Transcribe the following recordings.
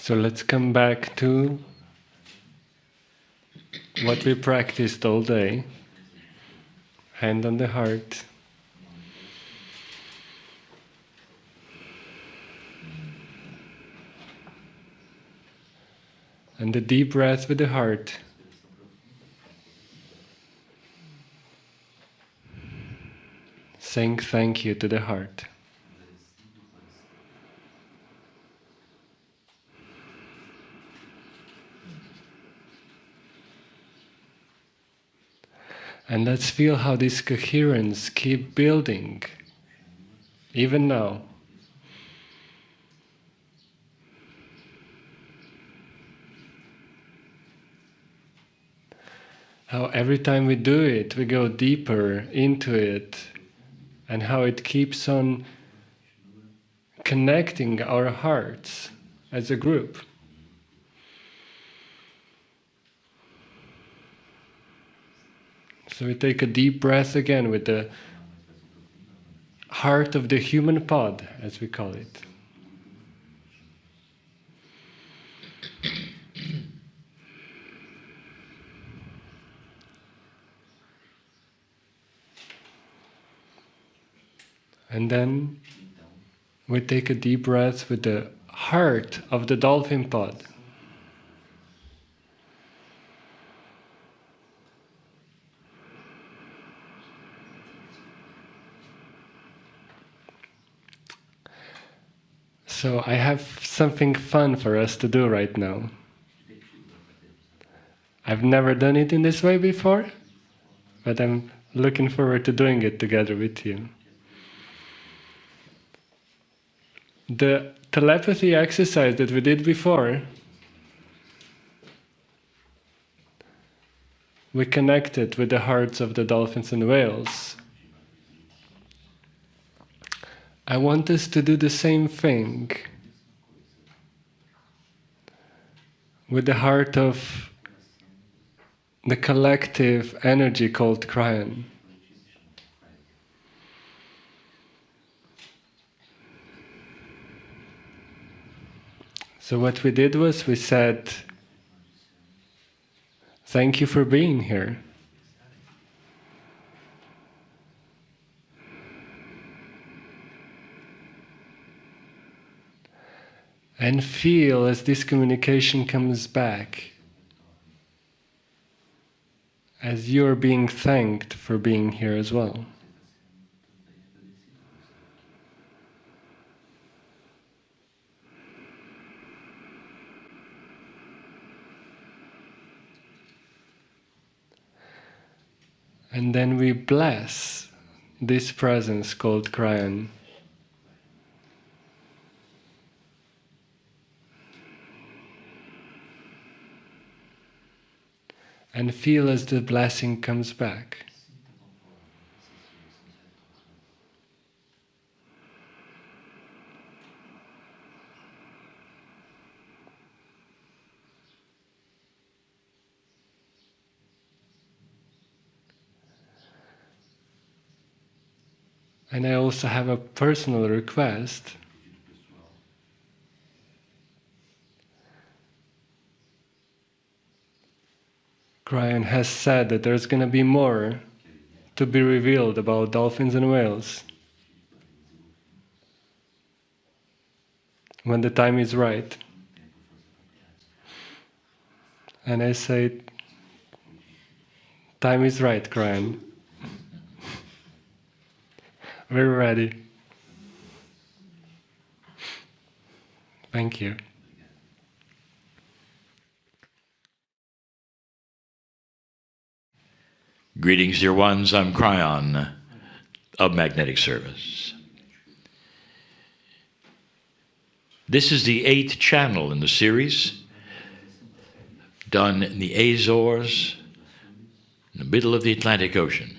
So let's come back to what we practiced all day. Hand on the heart. And the deep breath with the heart. Saying thank you to the heart. And let's feel how this coherence keeps building, even now. How every time we do it, we go deeper into it, and how it keeps on connecting our hearts as a group. So we take a deep breath again with the heart of the human pod, as we call it. And then we take a deep breath with the heart of the dolphin pod. So I have something fun for us to do right now. I've never done it in this way before, but I'm looking forward to doing it together with you. The telepathy exercise that we did before, we connected with the hearts of the dolphins and whales. I want us to do the same thing with the heart of the collective energy called Kryon. So what we did was we said, thank you for being here. And feel as this communication comes back, as you're being thanked for being here as well. And then we bless this presence called Kryon. And feel as the blessing comes back. And I also have a personal request. Kryon has said that there's going to be more to be revealed about dolphins and whales when the time is right. And I say, time is right, Kryon. We're ready. Thank you. Greetings, dear ones. I'm Kryon of Magnetic Service. This is the 8th channel in the series, done in the Azores, in the middle of the Atlantic Ocean.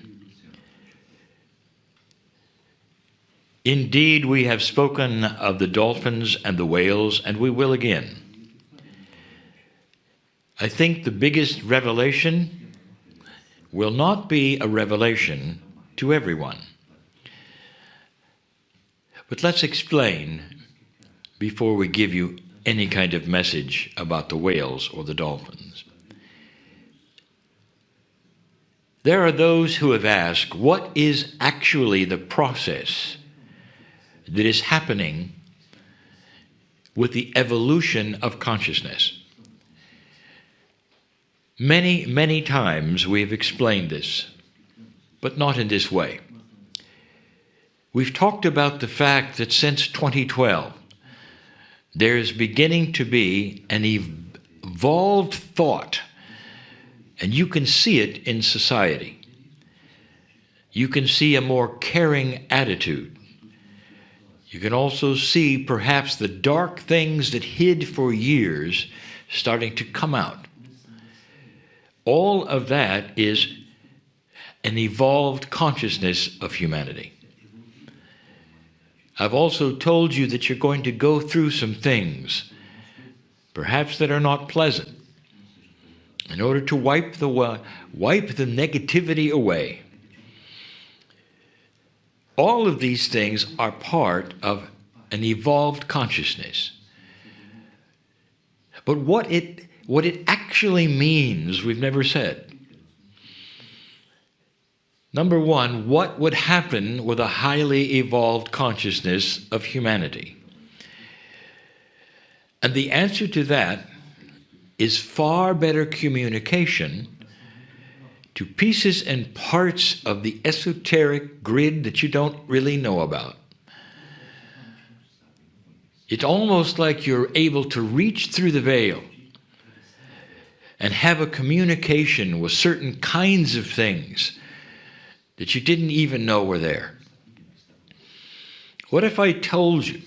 Indeed, we have spoken of the dolphins and the whales, and we will again. I think the biggest revelation will not be a revelation to everyone. But let's explain before we give you any kind of message about the whales or the dolphins. There are those who have asked, what is actually the process that is happening with the evolution of consciousness? Many, many times we have explained this, but not in this way. We've talked about the fact that since 2012, there is beginning to be an evolved thought, and you can see it in society. You can see a more caring attitude. You can also see perhaps the dark things that hid for years starting to come out. All of that is an evolved consciousness of humanity. I've also told you that you're going to go through some things, perhaps that are not pleasant, in order to wipe the negativity away. All of these things are part of an evolved consciousness. But what it actually means, we've never said. Number one, what would happen with a highly evolved consciousness of humanity? And the answer to that is far better communication to pieces and parts of the esoteric grid that you don't really know about. It's almost like you're able to reach through the veil and have a communication with certain kinds of things that you didn't even know were there. What if I told you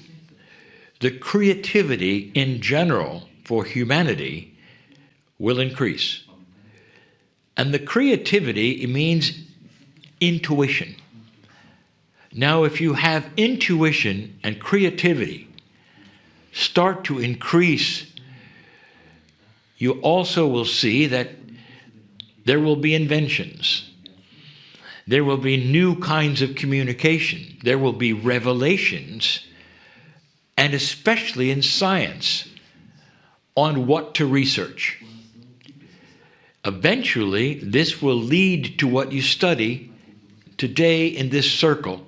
the creativity in general for humanity will increase? And the creativity means intuition. Now, if you have intuition and creativity start to increase, you also will see that there will be inventions. There will be new kinds of communication. There will be revelations, and especially in science, on what to research. Eventually, this will lead to what you study today in this circle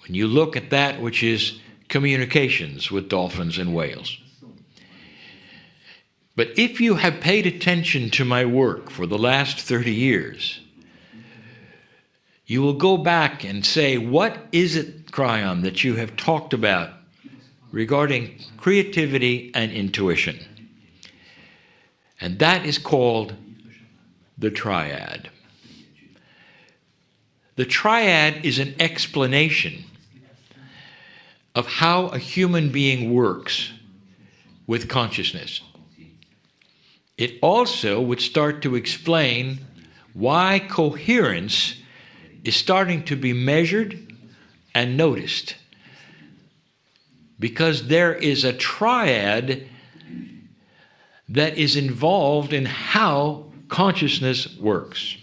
when you look at that which is communications with dolphins and whales. But if you have paid attention to my work for the last 30 years, you will go back and say, what is it, Cryon, that you have talked about regarding creativity and intuition? And that is called the triad. The triad is an explanation of how a human being works with consciousness. It also would start to explain why coherence is starting to be measured and noticed. Because there is a triad that is involved in how consciousness works.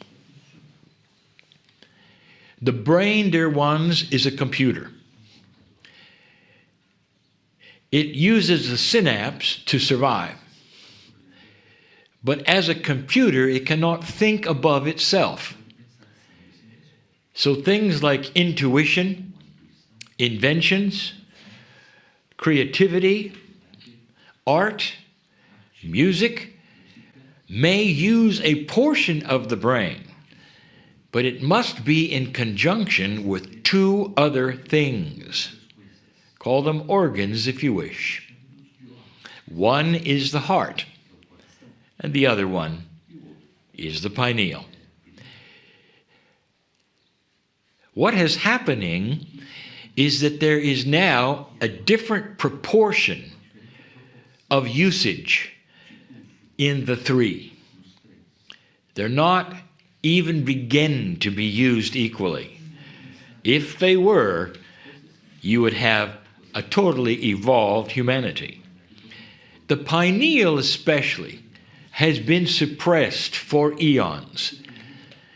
The brain, dear ones, is a computer. It uses the synapse to survive. But as a computer, it cannot think above itself. So things like intuition, inventions, creativity, art, music may use a portion of the brain, but it must be in conjunction with two other things. Call them organs if you wish. One is the heart, and the other one is the pineal. What is happening is that there is now a different proportion of usage in the three. They're not even begin to be used equally. If they were, you would have a totally evolved humanity. The pineal especially has been suppressed for eons.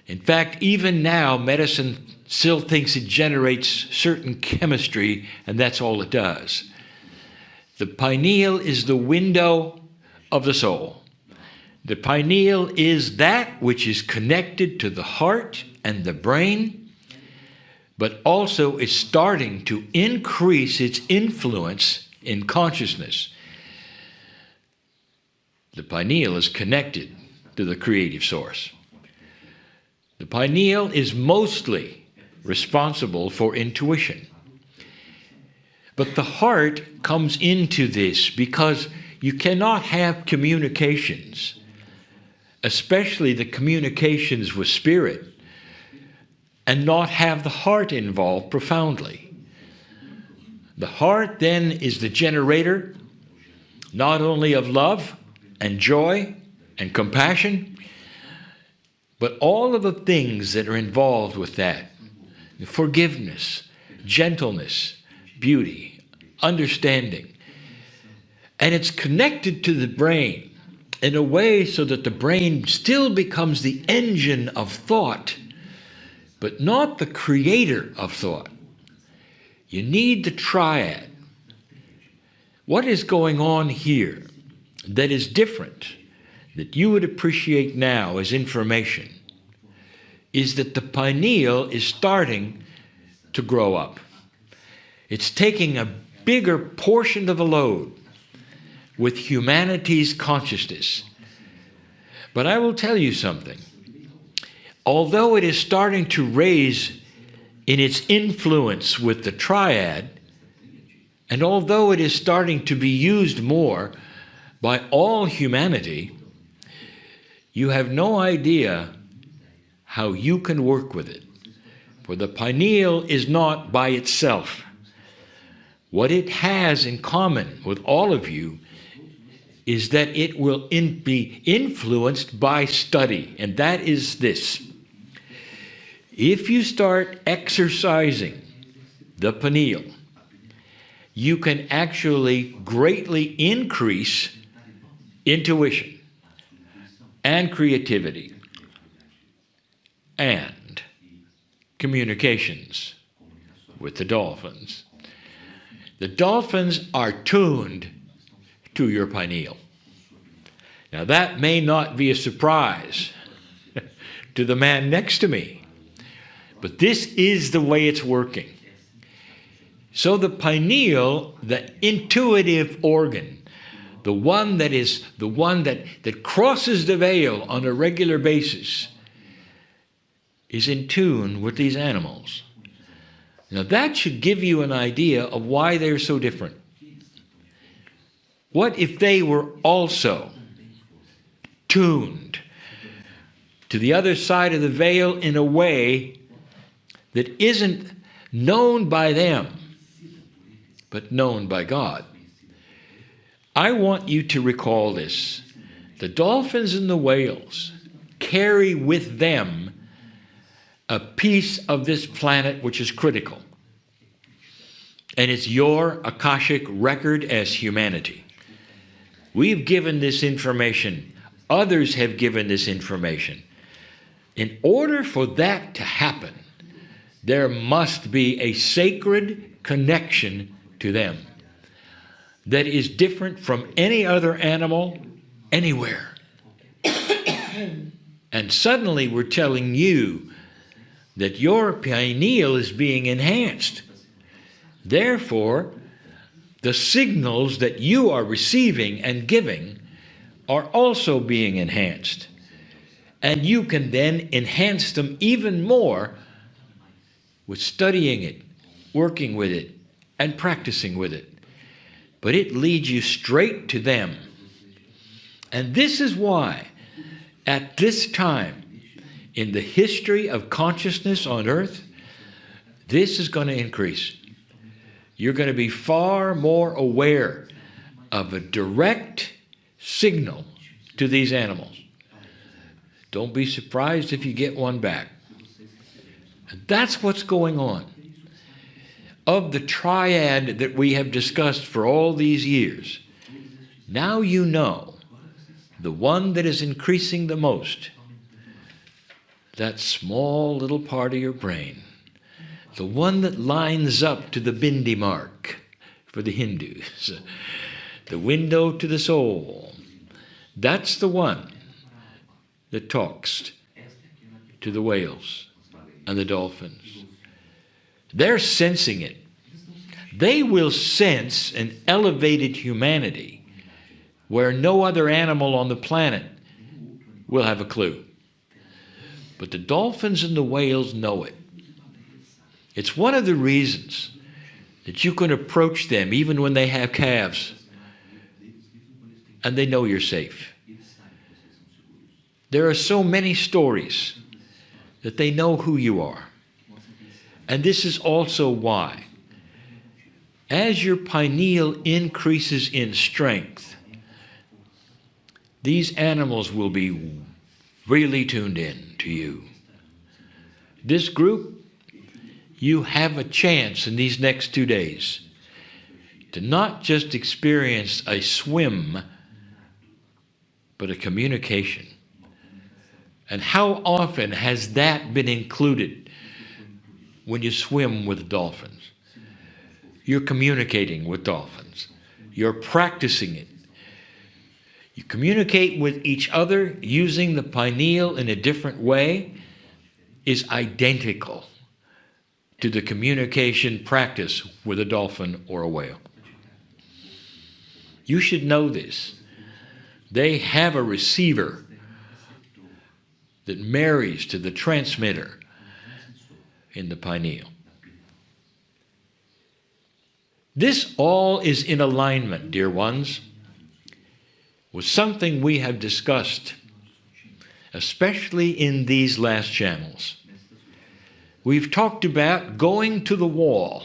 In fact, even now, medicine still thinks it generates certain chemistry, and that's all it does. The pineal is the window of the soul. The pineal is that which is connected to the heart and the brain, but also is starting to increase its influence in consciousness. The pineal is connected to the creative source. The pineal is mostly responsible for intuition. But the heart comes into this because you cannot have communications, especially the communications with spirit, and not have the heart involved profoundly. The heart then is the generator not only of love and joy and compassion, but all of the things that are involved with that: forgiveness, gentleness, beauty, understanding. And it's connected to the brain in a way so that the brain still becomes the engine of thought, but not the creator of thought. You need the triad. What is going on here that is different, that you would appreciate now as information, is that the pineal is starting to grow up. It's taking a bigger portion of the load with humanity's consciousness. But I will tell you something. Although it is starting to raise in its influence with the triad, and although it is starting to be used more by all humanity, you have no idea how you can work with it. For the pineal is not by itself. What it has in common with all of you is that it will be influenced by study, and that is this. If you start exercising the pineal, you can actually greatly increase intuition and creativity and communications with the dolphins. The dolphins are tuned to your pineal. Now that may not be a surprise to the man next to me, but this is the way it's working. So the pineal, the intuitive organ, the one that crosses the veil on a regular basis, is in tune with these animals. Now that should give you an idea of why they're so different. What if they were also tuned to the other side of the veil in a way that isn't known by them, but known by God? I want you to recall this. The dolphins and the whales carry with them a piece of this planet which is critical. And it's your Akashic record as humanity. We've given this information. Others have given this information. In order for that to happen, there must be a sacred connection to them that is different from any other animal anywhere. And suddenly we're telling you that your pineal is being enhanced. Therefore, the signals that you are receiving and giving are also being enhanced. And you can then enhance them even more with studying it, working with it, and practicing with it. But it leads you straight to them. And this is why, at this time, in the history of consciousness on earth, this is going to increase. You're going to be far more aware of a direct signal to these animals. Don't be surprised if you get one back. And that's what's going on. Of the triad that we have discussed for all these years, now you know the one that is increasing the most, that small little part of your brain, the one that lines up to the Bindi mark for the Hindus, the window to the soul. That's the one that talks to the whales and the dolphins. They're sensing it. They will sense an elevated humanity where no other animal on the planet will have a clue. But the dolphins and the whales know it. It's one of the reasons that you can approach them even when they have calves and they know you're safe. There are so many stories that they know who you are. And this is also why, as your pineal increases in strength, these animals will be really tuned in to you. This group, you have a chance in these next 2 days to not just experience a swim, but a communication. And how often has that been included when you swim with dolphins? You're communicating with dolphins. You're practicing it. You communicate with each other using the pineal in a different way is identical to the communication practice with a dolphin or a whale. You should know this. They have a receiver that marries to the transmitter in the pineal. This all is in alignment, dear ones, with something we have discussed, especially in these last channels. We've talked about going to the wall.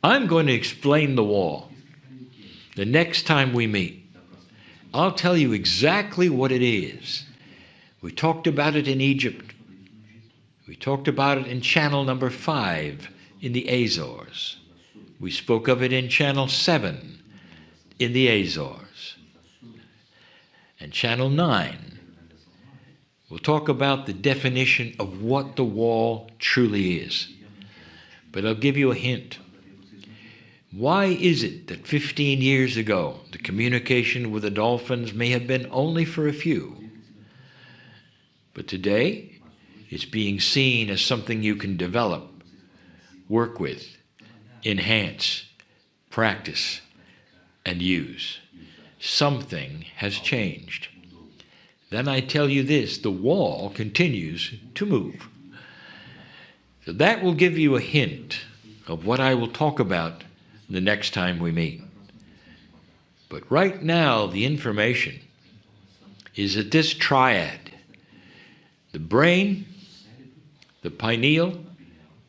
I'm going to explain the wall the next time we meet. I'll tell you exactly what it is. We talked about it in Egypt. We talked about it in channel number 5 in the Azores. We spoke of it in channel 7 in the Azores. And channel 9, we'll talk about the definition of what the wall truly is. But I'll give you a hint. Why is it that 15 years ago, the communication with the dolphins may have been only for a few, but today it's being seen as something you can develop, work with, enhance, practice, and use? Something has changed. Then I tell you this, the wall continues to move. So that will give you a hint of what I will talk about the next time we meet. But right now, the information is that this triad, the brain, the pineal,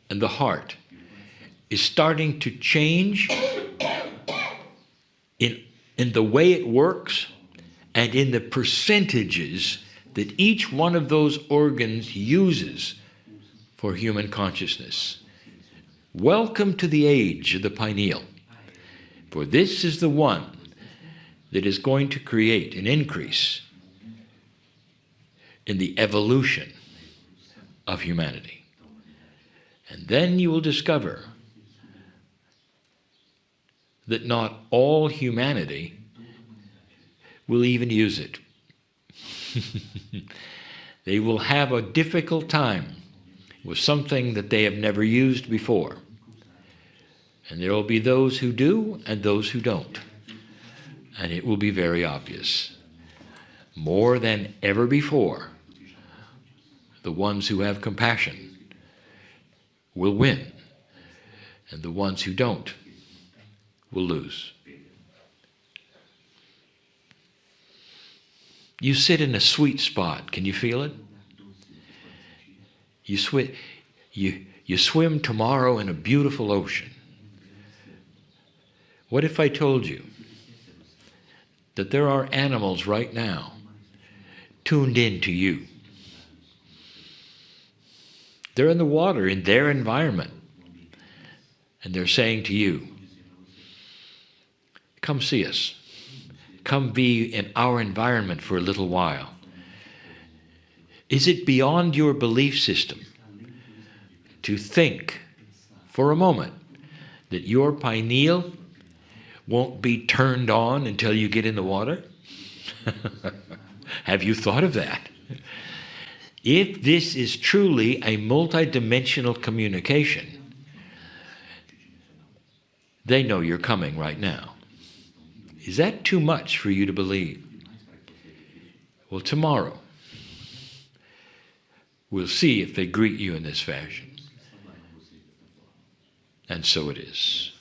and the heart, is starting to change in the way it works and in the percentages that each one of those organs uses for human consciousness. Welcome to the age of the pineal, for this is the one that is going to create an increase in the evolution of humanity. And then you will discover that not all humanity will even use it. They will have a difficult time with something that they have never used before. And there will be those who do and those who don't. And it will be very obvious. More than ever before, the ones who have compassion will win, and the ones who don't will lose. You sit in a sweet spot. Can you feel it? You swim tomorrow in a beautiful ocean. What if I told you that there are animals right now tuned in to you? They're in the water, in their environment, and they're saying to you, come see us. Come be in our environment for a little while. Is it beyond your belief system to think for a moment that your pineal won't be turned on until you get in the water? Have you thought of that? If this is truly a multidimensional communication, they know you're coming right now. Is that too much for you to believe? Well, tomorrow, we'll see if they greet you in this fashion. And so it is.